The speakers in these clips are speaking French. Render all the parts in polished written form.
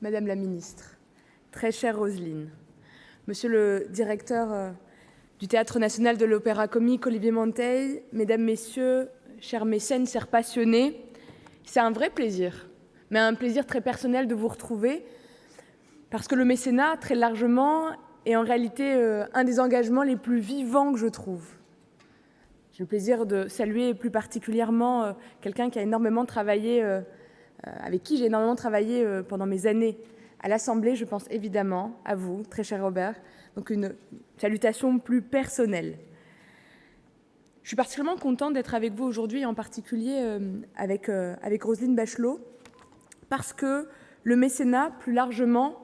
Madame la Ministre, très chère Roselyne, Monsieur le directeur du Théâtre national de l'Opéra-Comique, Olivier Manteil, Mesdames, Messieurs, chers mécènes, chers passionnés, c'est un vrai plaisir, mais un plaisir très personnel de vous retrouver, parce que le mécénat, très largement, est en réalité un des engagements les plus vivants que je trouve. J'ai le plaisir de saluer plus particulièrement quelqu'un qui a énormément travaillé, avec qui j'ai énormément travaillé pendant mes années à l'Assemblée. Je pense évidemment à vous, très cher Robert, donc une salutation plus personnelle. Je suis particulièrement contente d'être avec vous aujourd'hui, en particulier avec Roselyne Bachelot, parce que le mécénat, plus largement,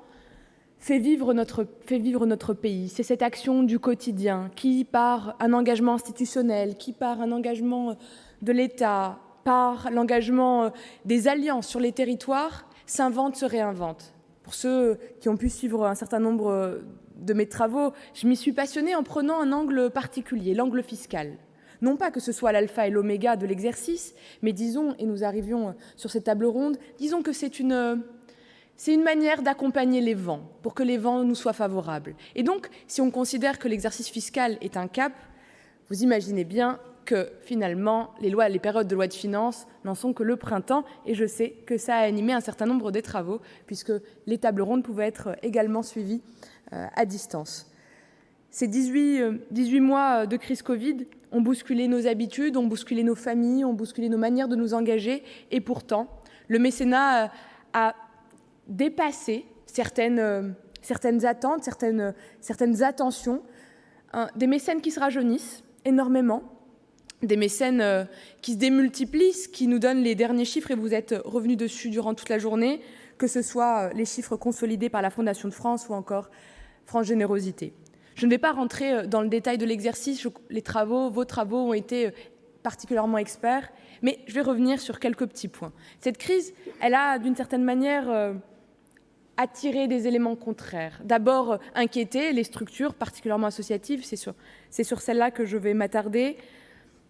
fait vivre notre pays. C'est cette action du quotidien qui, par un engagement institutionnel, qui, par un engagement de l'État, par l'engagement des alliances sur les territoires, s'invente, se réinvente. Pour ceux qui ont pu suivre un certain nombre de mes travaux, je m'y suis passionnée en prenant un angle particulier, l'angle fiscal. Non pas que ce soit l'alpha et l'oméga de l'exercice, mais disons, et nous arrivions sur cette table ronde, disons que c'est une manière d'accompagner les vents, pour que les vents nous soient favorables. Et donc, si on considère que l'exercice fiscal est un cap, vous imaginez bien que finalement, les périodes de loi de finances n'en sont que le printemps, et je sais que ça a animé un certain nombre des travaux, puisque les tables rondes pouvaient être également suivies à distance. Ces 18 mois de crise Covid ont bousculé nos habitudes, ont bousculé nos familles, ont bousculé nos manières de nous engager, et pourtant, le mécénat a dépassé certaines attentes, certaines attentions, des mécènes qui se rajeunissent énormément, des mécènes qui se démultiplient, qui nous donnent les derniers chiffres, et vous êtes revenus dessus durant toute la journée, que ce soit les chiffres consolidés par la Fondation de France ou encore France Générosité. Je ne vais pas rentrer dans le détail de l'exercice, vos travaux ont été particulièrement experts, mais je vais revenir sur quelques petits points. Cette crise, elle a d'une certaine manière attiré des éléments contraires. D'abord, inquiéter les structures, particulièrement associatives, c'est sur celle-là que je vais m'attarder,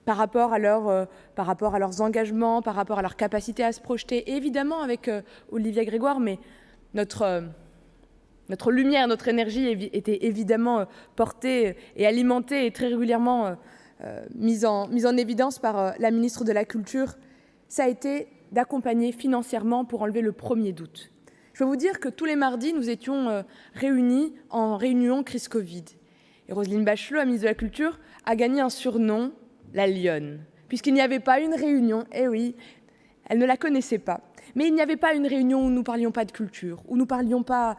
par rapport à leurs engagements, par rapport à leur capacité à se projeter, et évidemment avec Olivier Grégoire, mais notre lumière, notre énergie était évidemment portée et alimentée et très régulièrement mise en évidence par la ministre de la Culture. Ça a été d'accompagner financièrement pour enlever le premier doute. Je peux vous dire que tous les mardis, nous étions réunis en réunion crise Covid. Et Roselyne Bachelot, la ministre de la Culture, a gagné un surnom, la lionne, puisqu'il n'y avait pas une réunion, eh oui, elle ne la connaissait pas, mais il n'y avait pas une réunion où nous ne parlions pas de culture, où nous ne parlions pas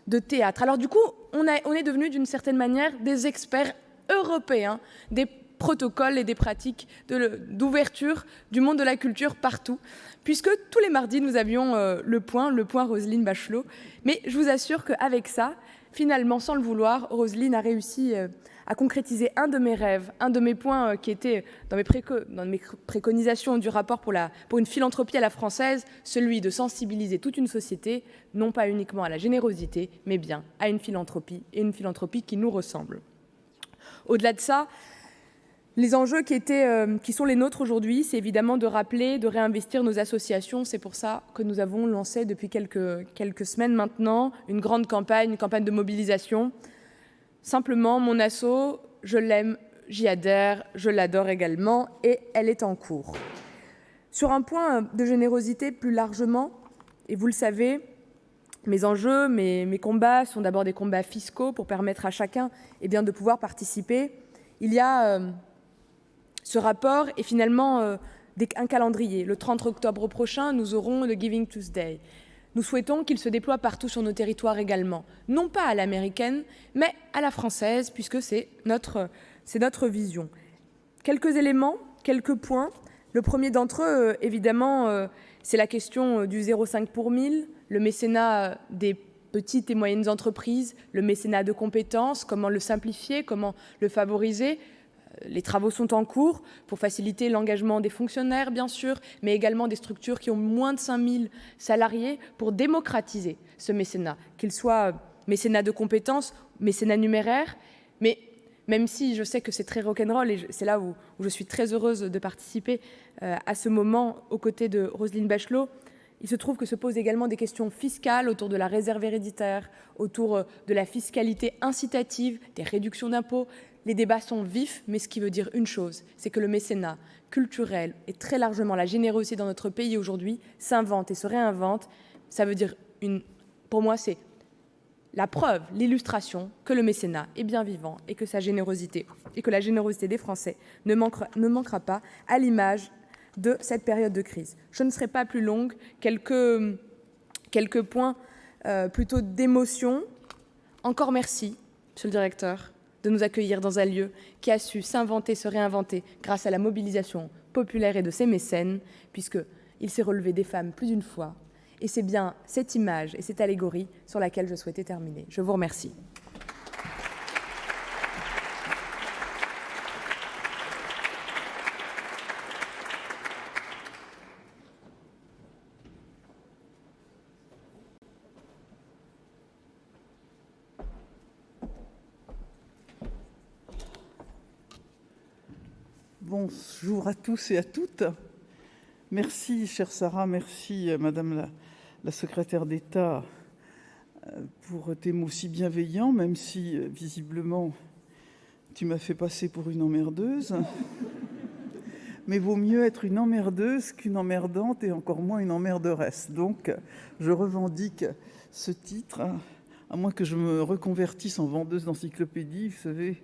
de théâtre. Alors du coup, on est devenus d'une certaine manière des experts européens des protocoles et des pratiques d'ouverture du monde de la culture partout, puisque tous les mardis, nous avions le point Roselyne Bachelot. Mais je vous assure qu'avec ça, finalement, sans le vouloir, Roselyne a réussi à concrétiser un de mes rêves, un de mes points qui était dans mes préconisations du rapport pour une philanthropie à la française, celui de sensibiliser toute une société, non pas uniquement à la générosité, mais bien à une philanthropie, et une philanthropie qui nous ressemble. Au-delà de ça, les enjeux qui sont les nôtres aujourd'hui, c'est évidemment de rappeler, de réinvestir nos associations. C'est pour ça que nous avons lancé depuis quelques semaines maintenant une grande campagne, une campagne de mobilisation. Simplement, mon asso, je l'aime, j'y adhère, je l'adore également, et elle est en cours. Sur un point de générosité plus largement, et vous le savez, mes enjeux, mes combats sont d'abord des combats fiscaux pour permettre à chacun de pouvoir participer. Il y a ce rapport et finalement un calendrier. Le 30 octobre prochain, nous aurons le Giving Tuesday. Nous souhaitons qu'il se déploie partout sur nos territoires également, non pas à l'américaine, mais à la française, puisque c'est notre vision. Quelques éléments, quelques points. Le premier d'entre eux, évidemment, c'est la question du 0,5 pour 1000, le mécénat des petites et moyennes entreprises, le mécénat de compétences, comment le simplifier, comment le favoriser. Les travaux sont en cours pour faciliter l'engagement des fonctionnaires, bien sûr, mais également des structures qui ont moins de 5000 salariés pour démocratiser ce mécénat, qu'il soit mécénat de compétences, mécénat numéraire. Mais même si je sais que c'est très rock'n'roll, et c'est là où je suis très heureuse de participer à ce moment aux côtés de Roselyne Bachelot, il se trouve que se posent également des questions fiscales autour de la réserve héréditaire, autour de la fiscalité incitative, des réductions d'impôts. Les débats sont vifs, mais ce qui veut dire une chose, c'est que le mécénat culturel et très largement la générosité dans notre pays aujourd'hui s'invente et se réinvente. Ça veut dire, pour moi, c'est la preuve, l'illustration que le mécénat est bien vivant et que sa générosité et que la générosité des Français ne manquera pas à l'image de cette période de crise. Je ne serai pas plus longue, quelques points plutôt d'émotion. Encore merci, monsieur le directeur, de nous accueillir dans un lieu qui a su s'inventer, se réinventer grâce à la mobilisation populaire et de ses mécènes, puisqu'il s'est relevé des femmes plus d'une fois. Et c'est bien cette image et cette allégorie sur laquelle je souhaitais terminer. Je vous remercie. Bonjour à tous et à toutes. Merci, chère Sarah, merci, Madame la secrétaire d'État, pour tes mots si bienveillants, même si, visiblement, tu m'as fait passer pour une emmerdeuse. Mais vaut mieux être une emmerdeuse qu'une emmerdante et encore moins une emmerderesse. Donc, je revendique ce titre, à moins que je me reconvertisse en vendeuse d'encyclopédies. Vous savez,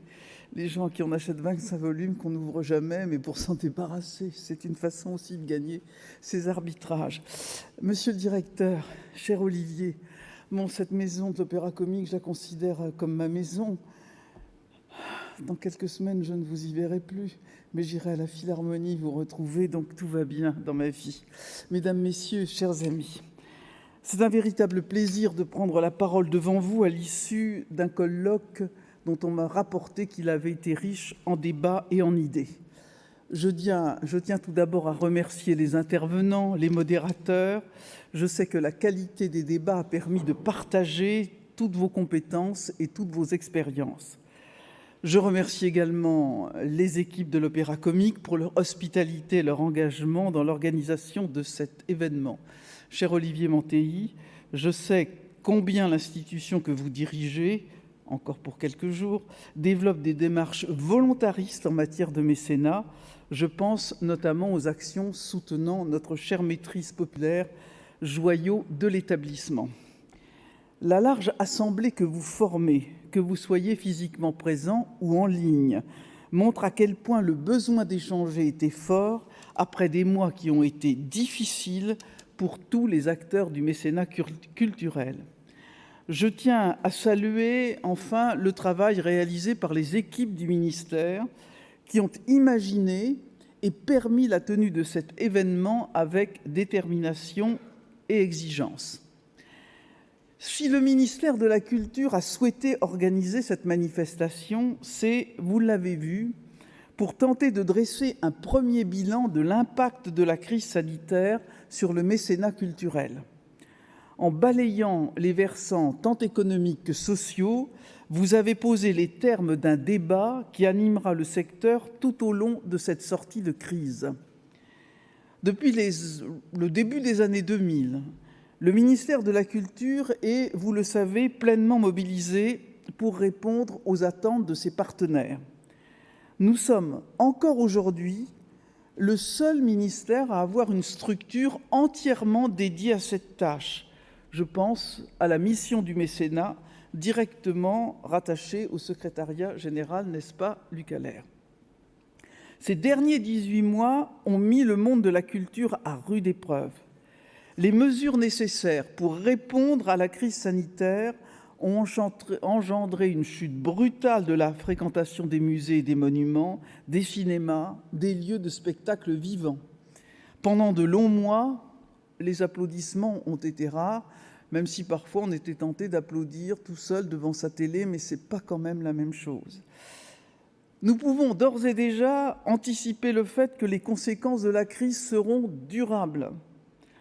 les gens qui en achètent 25 volumes qu'on n'ouvre jamais, mais pour s'en débarrasser. C'est une façon aussi de gagner ces arbitrages. Monsieur le directeur, cher Olivier, cette maison de l'Opéra-Comique, je la considère comme ma maison. Dans quelques semaines, je ne vous y verrai plus, mais j'irai à la Philharmonie vous retrouver, donc tout va bien dans ma vie. Mesdames, Messieurs, chers amis, c'est un véritable plaisir de prendre la parole devant vous à l'issue d'un colloque dont on m'a rapporté qu'il avait été riche en débats et en idées. Je tiens tout d'abord à remercier les intervenants, les modérateurs. Je sais que la qualité des débats a permis de partager toutes vos compétences et toutes vos expériences. Je remercie également les équipes de l'Opéra-Comique pour leur hospitalité et leur engagement dans l'organisation de cet événement. Cher Olivier Manteilly, je sais combien l'institution que vous dirigez, encore pour quelques jours, développe des démarches volontaristes en matière de mécénat. Je pense notamment aux actions soutenant notre chère maîtrise populaire, joyau de l'établissement. La large assemblée que vous formez, que vous soyez physiquement présent ou en ligne, montre à quel point le besoin d'échanger était fort après des mois qui ont été difficiles pour tous les acteurs du mécénat culturel. Je tiens à saluer enfin le travail réalisé par les équipes du ministère qui ont imaginé et permis la tenue de cet événement avec détermination et exigence. Si le ministère de la Culture a souhaité organiser cette manifestation, c'est, vous l'avez vu, pour tenter de dresser un premier bilan de l'impact de la crise sanitaire sur le mécénat culturel. En balayant les versants tant économiques que sociaux, vous avez posé les termes d'un débat qui animera le secteur tout au long de cette sortie de crise. Depuis le début des années 2000, le ministère de la Culture est, vous le savez, pleinement mobilisé pour répondre aux attentes de ses partenaires. Nous sommes encore aujourd'hui le seul ministère à avoir une structure entièrement dédiée à cette tâche. Je pense à la mission du mécénat, directement rattachée au secrétariat général, n'est-ce pas, Luc Allaire ? Ces derniers 18 mois ont mis le monde de la culture à rude épreuve. Les mesures nécessaires pour répondre à la crise sanitaire ont engendré une chute brutale de la fréquentation des musées et des monuments, des cinémas, des lieux de spectacle vivants. Pendant de longs mois, les applaudissements ont été rares, même si parfois on était tenté d'applaudir tout seul devant sa télé, mais ce n'est pas quand même la même chose. Nous pouvons d'ores et déjà anticiper le fait que les conséquences de la crise seront durables.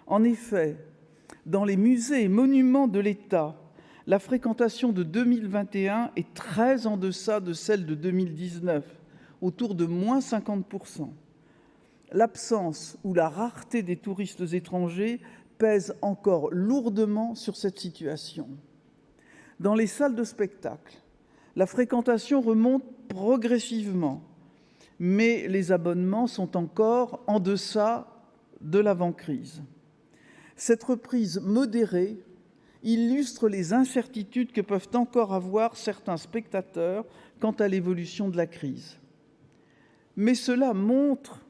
En effet, dans les musées et monuments de l'État, la fréquentation de 2021 est très en deçà de celle de 2019, autour de moins 50%. L'absence ou la rareté des touristes étrangers pèsent encore lourdement sur cette situation. Dans les salles de spectacle, la fréquentation remonte progressivement, mais les abonnements sont encore en deçà de l'avant-crise. Cette reprise modérée illustre les incertitudes que peuvent encore avoir certains spectateurs quant à l'évolution de la crise. Mais cela montre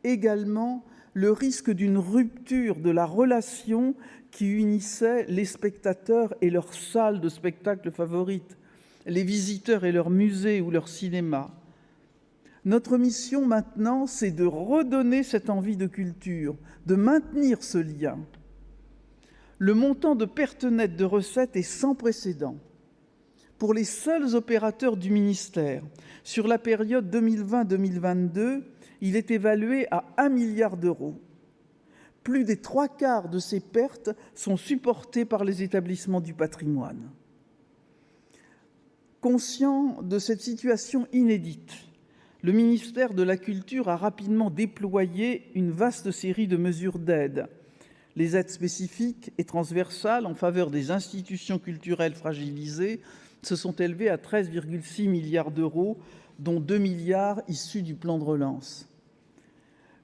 également le risque d'une rupture de la relation qui unissait les spectateurs et leurs salles de spectacle favorites, les visiteurs et leurs musées ou leurs cinémas. Notre mission maintenant, c'est de redonner cette envie de culture, de maintenir ce lien. Le montant de perte nette de recettes est sans précédent. Pour les seuls opérateurs du ministère, sur la période 2020-2022, il est évalué à 1 milliard d'euros. Plus des 3/4 de ces pertes sont supportées par les établissements du patrimoine. Conscient de cette situation inédite, le ministère de la Culture a rapidement déployé une vaste série de mesures d'aide. Les aides spécifiques et transversales en faveur des institutions culturelles fragilisées se sont élevées à 13,6 milliards d'euros, dont 2 milliards issus du plan de relance.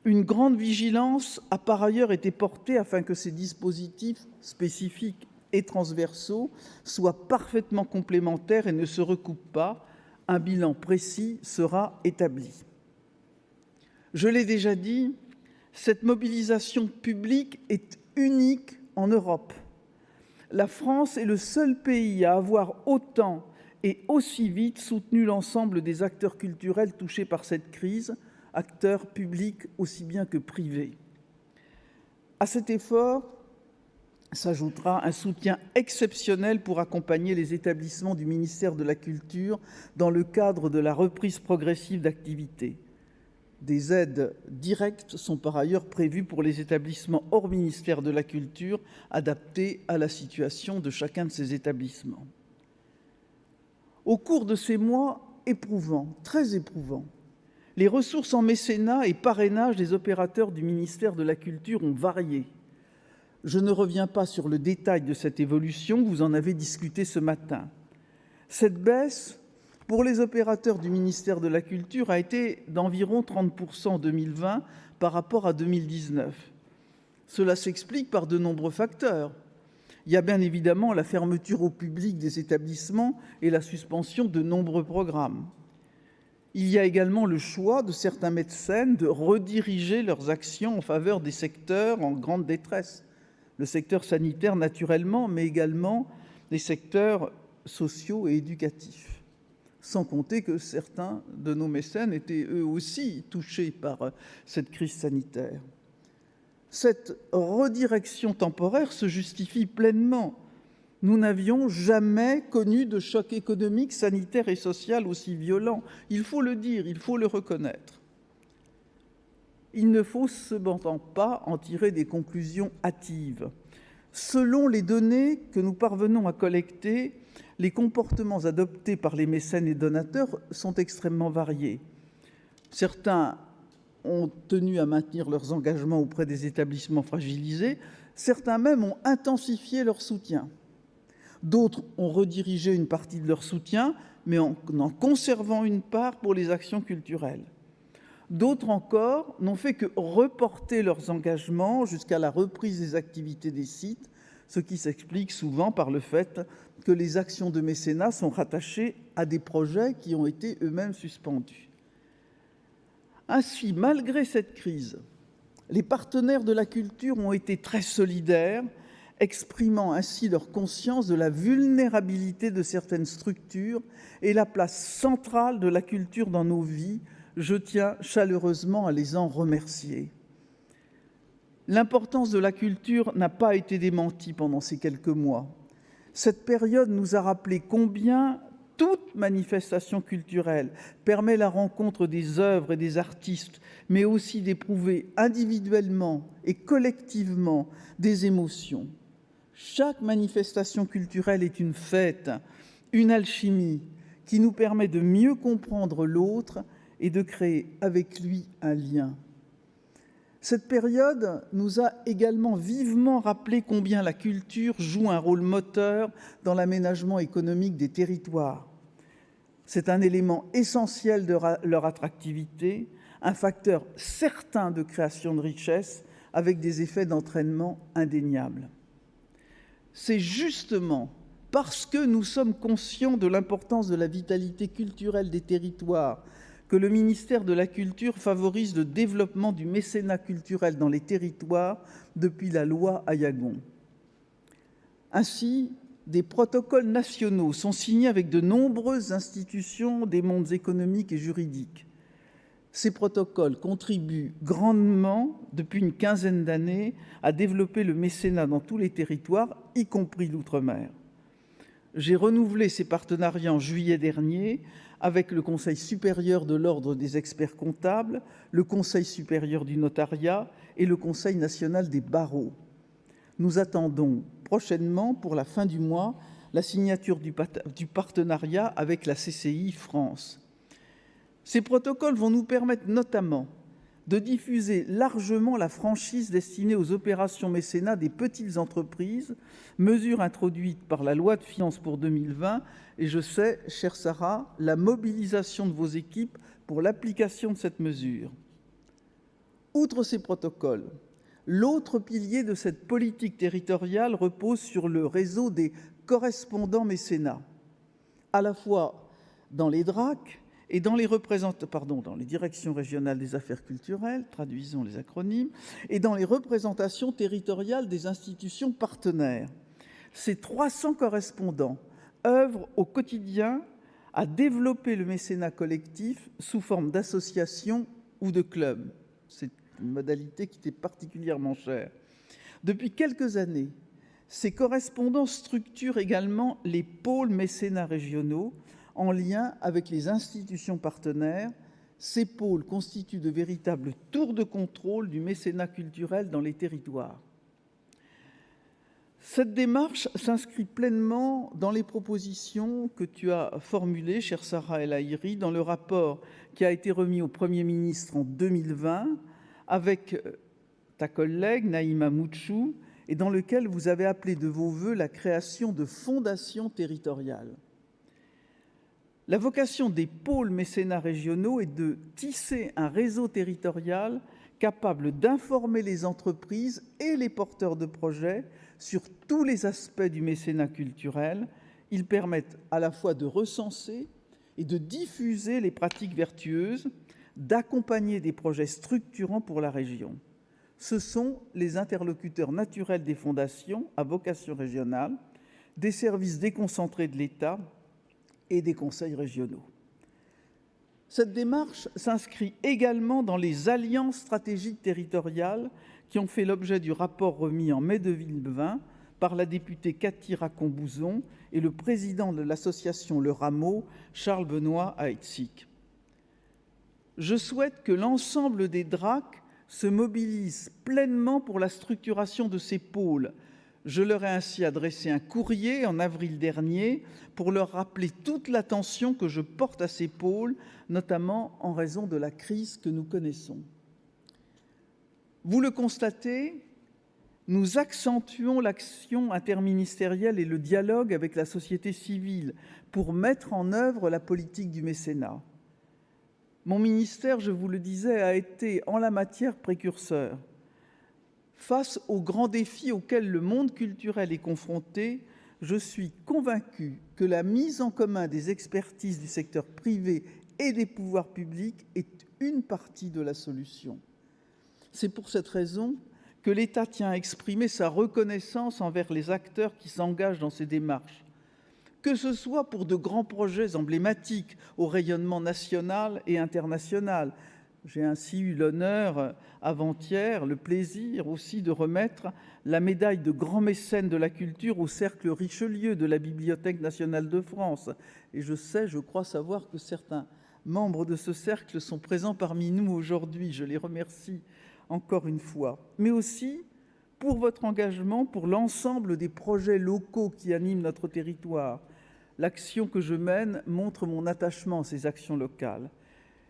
Une grande vigilance a par ailleurs été portée afin que ces dispositifs spécifiques et transversaux soient parfaitement complémentaires et ne se recoupent pas. Un bilan précis sera établi. Je l'ai déjà dit, cette mobilisation publique est unique en Europe. La France est le seul pays à avoir autant et aussi vite soutenu l'ensemble des acteurs culturels touchés par cette crise, acteurs publics aussi bien que privés. À cet effort s'ajoutera un soutien exceptionnel pour accompagner les établissements du ministère de la Culture dans le cadre de la reprise progressive d'activité. Des aides directes sont par ailleurs prévues pour les établissements hors ministère de la Culture, adaptées à la situation de chacun de ces établissements. Au cours de ces mois éprouvants, très éprouvants, les ressources en mécénat et parrainage des opérateurs du ministère de la Culture ont varié. Je ne reviens pas sur le détail de cette évolution, vous en avez discuté ce matin. Cette baisse, pour les opérateurs du ministère de la Culture, a été d'environ 30% en 2020 par rapport à 2019. Cela s'explique par de nombreux facteurs. Il y a bien évidemment la fermeture au public des établissements et la suspension de nombreux programmes. Il y a également le choix de certains mécènes de rediriger leurs actions en faveur des secteurs en grande détresse. Le secteur sanitaire naturellement, mais également les secteurs sociaux et éducatifs. Sans compter que certains de nos mécènes étaient eux aussi touchés par cette crise sanitaire. Cette redirection temporaire se justifie pleinement. Nous n'avions jamais connu de choc économique, sanitaire et social aussi violent. Il faut le dire, il faut le reconnaître. Il ne faut cependant pas en tirer des conclusions hâtives. Selon les données que nous parvenons à collecter, les comportements adoptés par les mécènes et donateurs sont extrêmement variés. Certains ont tenu à maintenir leurs engagements auprès des établissements fragilisés, certains même ont intensifié leur soutien. D'autres ont redirigé une partie de leur soutien, mais en conservant une part pour les actions culturelles. D'autres encore n'ont fait que reporter leurs engagements jusqu'à la reprise des activités des sites, ce qui s'explique souvent par le fait que les actions de mécénat sont rattachées à des projets qui ont été eux-mêmes suspendus. Ainsi, malgré cette crise, les partenaires de la culture ont été très solidaires, exprimant ainsi leur conscience de la vulnérabilité de certaines structures et la place centrale de la culture dans nos vies. Je tiens chaleureusement à les en remercier. L'importance de la culture n'a pas été démentie pendant ces quelques mois. Cette période nous a rappelé combien toute manifestation culturelle permet la rencontre des œuvres et des artistes, mais aussi d'éprouver individuellement et collectivement des émotions. Chaque manifestation culturelle est une fête, une alchimie qui nous permet de mieux comprendre l'autre et de créer avec lui un lien. Cette période nous a également vivement rappelé combien la culture joue un rôle moteur dans l'aménagement économique des territoires. C'est un élément essentiel de leur attractivité, un facteur certain de création de richesse, avec des effets d'entraînement indéniables. C'est justement parce que nous sommes conscients de l'importance de la vitalité culturelle des territoires que le ministère de la Culture favorise le développement du mécénat culturel dans les territoires depuis la loi Aillagon. Ainsi, des protocoles nationaux sont signés avec de nombreuses institutions des mondes économiques et juridiques. Ces protocoles contribuent grandement, depuis une quinzaine d'années, à développer le mécénat dans tous les territoires, y compris l'outre-mer. J'ai renouvelé ces partenariats en juillet dernier avec le Conseil supérieur de l'Ordre des experts comptables, le Conseil supérieur du notariat et le Conseil national des barreaux. Nous attendons prochainement, pour la fin du mois, la signature du partenariat avec la CCI France. Ces protocoles vont nous permettre notamment de diffuser largement la franchise destinée aux opérations mécénat des petites entreprises, mesure introduite par la loi de finances pour 2020, et je sais, chère Sarah, la mobilisation de vos équipes pour l'application de cette mesure. Outre ces protocoles, l'autre pilier de cette politique territoriale repose sur le réseau des correspondants mécénat, à la fois dans les DRAC et dans les directions régionales des affaires culturelles, traduisons les acronymes, et dans les représentations territoriales des institutions partenaires. Ces 300 correspondants œuvrent au quotidien à développer le mécénat collectif sous forme d'associations ou de clubs. C'est une modalité qui était particulièrement chère. Depuis quelques années, ces correspondants structurent également les pôles mécénat régionaux en lien avec les institutions partenaires. Ces pôles constituent de véritables tours de contrôle du mécénat culturel dans les territoires. Cette démarche s'inscrit pleinement dans les propositions que tu as formulées, chère Sarah El Haïry, dans le rapport qui a été remis au Premier ministre en 2020 avec ta collègue Naïma Moutchou et dans lequel vous avez appelé de vos vœux la création de fondations territoriales. La vocation des pôles mécénat régionaux est de tisser un réseau territorial capable d'informer les entreprises et les porteurs de projets sur tous les aspects du mécénat culturel. Ils permettent à la fois de recenser et de diffuser les pratiques vertueuses, d'accompagner des projets structurants pour la région. Ce sont les interlocuteurs naturels des fondations à vocation régionale, des services déconcentrés de l'État et des conseils régionaux. Cette démarche s'inscrit également dans les alliances stratégiques territoriales qui ont fait l'objet du rapport remis en mai 2020 par la députée Cathy Racon-Bouzon et le président de l'association Le Rameau, Charles-Benoît Aetzig. Je souhaite que l'ensemble des DRAC se mobilisent pleinement pour la structuration de ces pôles. Je leur ai ainsi adressé un courrier en avril dernier pour leur rappeler toute l'attention que je porte à ces pôles, notamment en raison de la crise que nous connaissons. Vous le constatez, nous accentuons l'action interministérielle et le dialogue avec la société civile pour mettre en œuvre la politique du mécénat. Mon ministère, je vous le disais, a été en la matière précurseur. Face aux grands défis auxquels le monde culturel est confronté, je suis convaincue que la mise en commun des expertises du secteur privé et des pouvoirs publics est une partie de la solution. C'est pour cette raison que l'État tient à exprimer sa reconnaissance envers les acteurs qui s'engagent dans ces démarches, que ce soit pour de grands projets emblématiques au rayonnement national et international. J'ai ainsi eu l'honneur, avant-hier, le plaisir aussi de remettre la médaille de grand mécène de la culture au Cercle Richelieu de la Bibliothèque nationale de France. Et je crois savoir que certains membres de ce cercle sont présents parmi nous aujourd'hui. Je les remercie encore une fois. Mais aussi pour votre engagement pour l'ensemble des projets locaux qui animent notre territoire. L'action que je mène montre mon attachement à ces actions locales.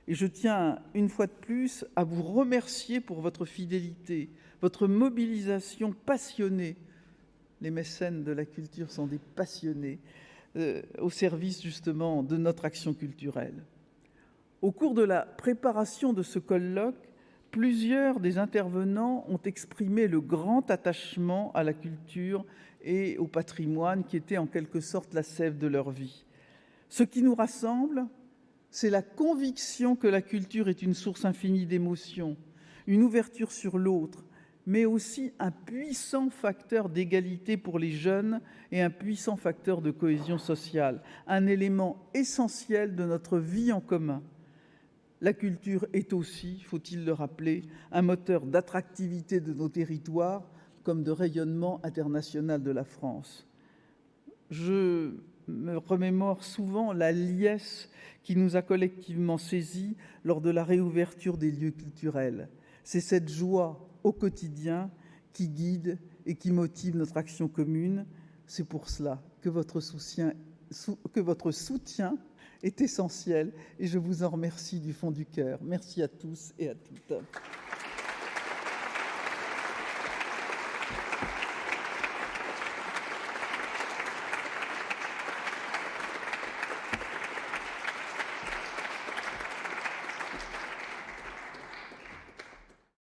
Et je tiens, une fois de plus, à vous remercier pour votre fidélité, votre mobilisation passionnée. Les mécènes de la culture sont des passionnés au service, justement, de notre action culturelle. Au cours de la préparation de ce colloque, plusieurs des intervenants ont exprimé le grand attachement à la culture et au patrimoine qui était en quelque sorte la sève de leur vie. Ce qui nous rassemble, c'est la conviction que la culture est une source infinie d'émotions, une ouverture sur l'autre, mais aussi un puissant facteur d'égalité pour les jeunes et un puissant facteur de cohésion sociale, un élément essentiel de notre vie en commun. La culture est aussi, faut-il le rappeler, un moteur d'attractivité de nos territoires comme de rayonnement international de la France. Je me remémore souvent la liesse qui nous a collectivement saisis lors de la réouverture des lieux culturels. C'est cette joie au quotidien qui guide et qui motive notre action commune. C'est pour cela que votre soutien est essentiel et je vous en remercie du fond du cœur. Merci à tous et à toutes.